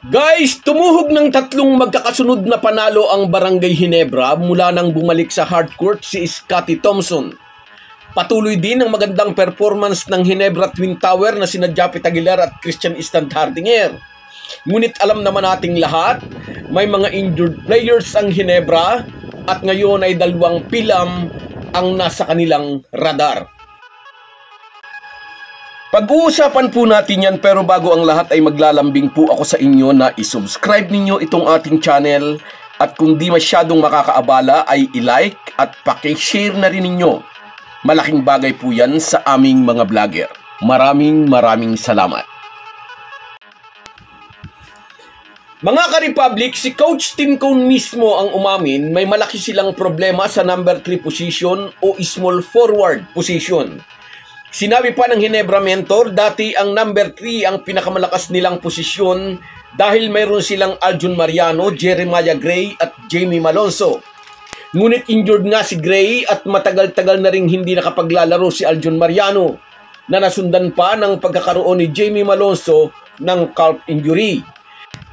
Guys, tumuhog ng tatlong magkakasunod na panalo ang Barangay Ginebra mula nang bumalik sa hardcourt si Scottie Thompson. Patuloy din ang magandang performance ng Ginebra Twin Tower na sina Japet Aguilar at Christian Standhardinger. Ngunit alam naman nating lahat, may mga injured players ang Ginebra at ngayon ay dalawang pilam ang nasa kanilang radar. Pag-uusapan po natin yan, pero bago ang lahat ay maglalambing po ako sa inyo na isubscribe ninyo itong ating channel at kung di masyadong makakaabala ay i-like at paki-share na rin ninyo. Malaking bagay po yan sa aming mga vlogger. Maraming salamat. Mga ka-Republic, si Coach Tim Cone mismo ang umamin may malaki silang problema sa number 3 position o small forward position. Sinabi pa ng Ginebra mentor, dati ang number 3 ang pinakamalakas nilang posisyon dahil mayroon silang Aljun Mariano, Jeremiah Gray at Jamie Malonzo. Ngunit injured nga si Gray at matagal-tagal na ring hindi nakapaglalaro si Aljun Mariano na nasundan pa ng pagkakaroon ni Jamie Malonzo ng calf injury.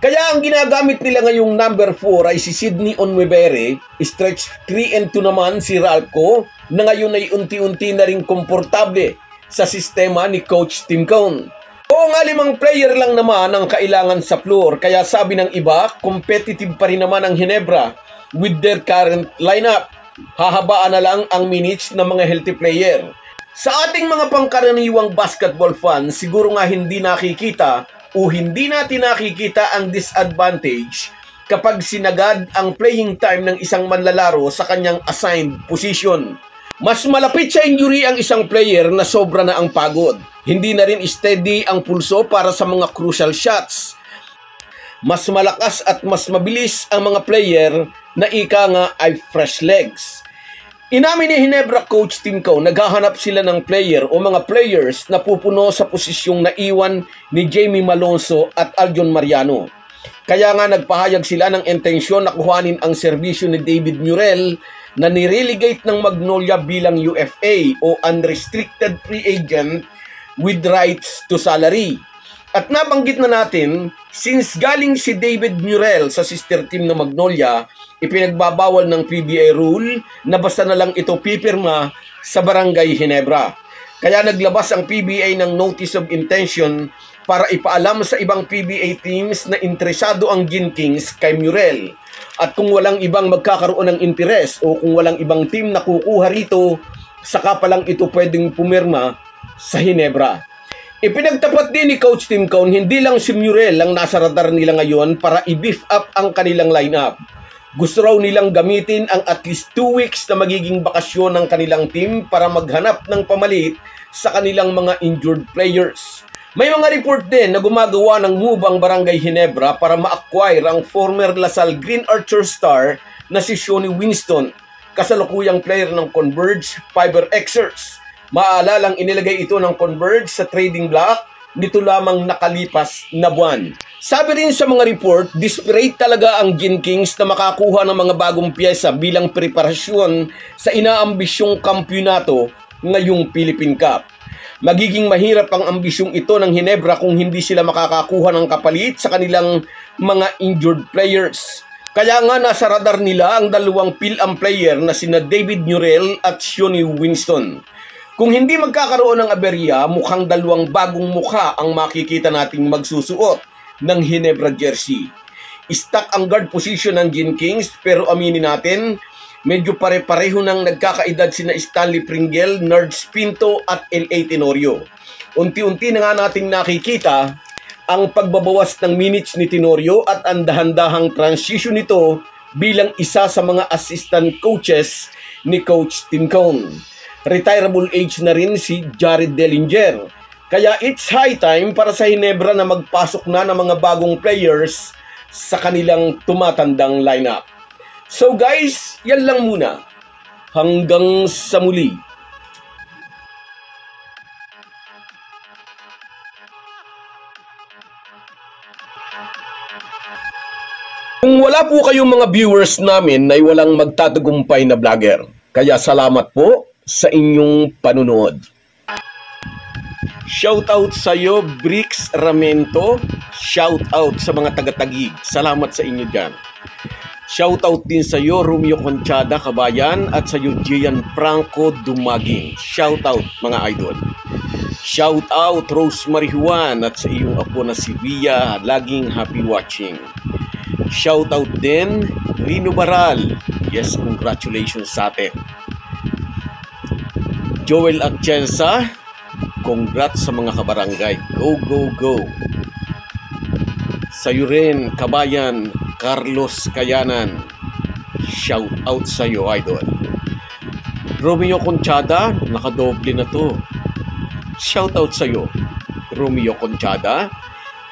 Kaya ang ginagamit nila ngayong number 4 ay si Sydney Onwebere, stretch 3 and 2 naman si Ralco na ngayon ay unti-unti na ring komportable sa sistema ni Coach Tim Cone. Oo nga, 5 player lang naman ang kailangan sa floor, kaya sabi ng iba, competitive pa rin naman ang Ginebra with their current lineup. Hahabaan na lang ang minutes ng mga healthy player. Sa ating mga pangkaraniwang basketball fans, siguro nga hindi nakikita o hindi natin nakikita ang disadvantage kapag sinagad ang playing time ng isang manlalaro sa kanyang assigned position. Mas malapit sa injury ang isang player na sobra na ang pagod. Hindi na rin steady ang pulso para sa mga crucial shots. Mas malakas at mas mabilis ang mga player na ika nga ay fresh legs. Inamin ni Ginebra Coach Tim Cone, naghahanap sila ng player o mga players na pupuno sa posisyong naiwan ni Jamie Malonzo at Aljun Mariano. Kaya nga nagpahayag sila ng intensyon na kuhanin ang serbisyo ni David Murrell na nirelegate ng Magnolia bilang UFA o Unrestricted Free Agent with rights to salary. At nabanggit na natin, since galing si David Murrell sa sister team ng Magnolia, ipinagbabawal ng PBA rule na basta na lang ito pipirma sa Barangay Ginebra. Kaya naglabas ang PBA ng Notice of Intention para ipaalam sa ibang PBA teams na interesado ang Gin Kings kay Murrell. At kung walang ibang magkakaroon ng interes o kung walang ibang team na kukuha rito, saka pa lang ito pwedeng pumirma sa Ginebra. Ipinagtapat din ni Coach Tim Cone, hindi lang si Murrell ang nasa radar nila ngayon para i-beef up ang kanilang lineup. Gusto raw nilang gamitin ang at least 2 weeks na magiging bakasyon ng kanilang team para maghanap ng pamalit sa kanilang mga injured players. May mga report din na gumagawa ng move ang Barangay Ginebra para ma-acquire ang former Lasal Green Archer star na si Shoni Winston, kasalukuyang player ng Converge Fiber Xers. Maalalang inilagay ito ng Converge sa trading block nito lamang nakalipas na buwan. Sabi rin sa mga report, desperate talaga ang Gin Kings na makakuha ng mga bagong piyesa bilang preparasyon sa inaambisyong kampyonato ngayong Philippine Cup. Magiging mahirap ang ambisyong ito ng Ginebra kung hindi sila makakakuha ng kapalit sa kanilang mga injured players. Kaya nga nasa radar nila ang dalawang PhilAm player na sina David Murrell at Shoni Winston. Kung hindi magkakaroon ng aberya, mukhang dalawang bagong mukha ang makikita nating magsusuot ng Ginebra jersey. Stuck ang guard position ng Gin Kings, pero aminin natin, medyo pare-pareho nang nagkakaedad sina Stanley Pringle, Nerds Pinto at L.A. Tenorio. Unti-unti na nga nating nakikita ang pagbabawas ng minutes ni Tenorio at ang dahan-dahang transition nito bilang isa sa mga assistant coaches ni Coach Tim Cone. Retirable age na rin si Jared Dellinger. Kaya it's high time para sa Ginebra na magpasok na ng mga bagong players sa kanilang tumatandang lineup. So guys, yan lang muna. Hanggang sa muli. Kung wala po kayong mga viewers namin ay walang magtatagumpay na vlogger. Kaya salamat po sa inyong panunood. Shoutout sa iyo, Brix Ramento. Shoutout sa mga taga-Taguig. Salamat sa inyo dyan. Shoutout din sa iyo, Romeo Conchada, Kabayan, at sa iyo, Gian Franco Dumaging. Shoutout, mga idol. Shoutout, Rosemary Juan, at sa iyong apo na si Via. Laging happy watching. Shoutout din, Rino Baral. Yes, congratulations sa atin. Joel Atienza, congrats sa mga kabarangay. Go, go, go. Sa iyo rin, Kabayan, Carlos Kayanan. Shout out sa iyo, idol. Romeo Conchada, nakadoble na to. Shout out sa iyo, Romeo Conchada.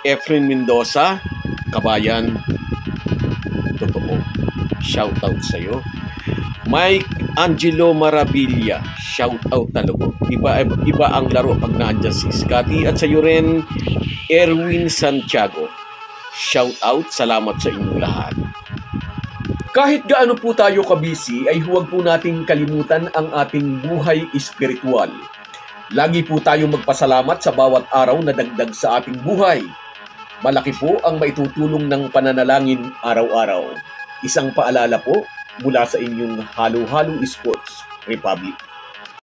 Efren Mendoza, Kabayan. Totoo. Shout out sa iyo. Mike Angelo Maravilla, shout out talaga. Iba ang laro pag nandiyan si Scotty. At sa iyo rin, Erwin Santiago. Shout out, salamat sa inyong lahat. Kahit gaano po tayo kabisi, ay huwag po nating kalimutan ang ating buhay espiritual. Lagi po tayong magpasalamat sa bawat araw na dagdag sa ating buhay. Malaki po ang maitutulong ng pananalangin araw-araw. Isang paalala po mula sa inyong Halo Halo Sports Republic.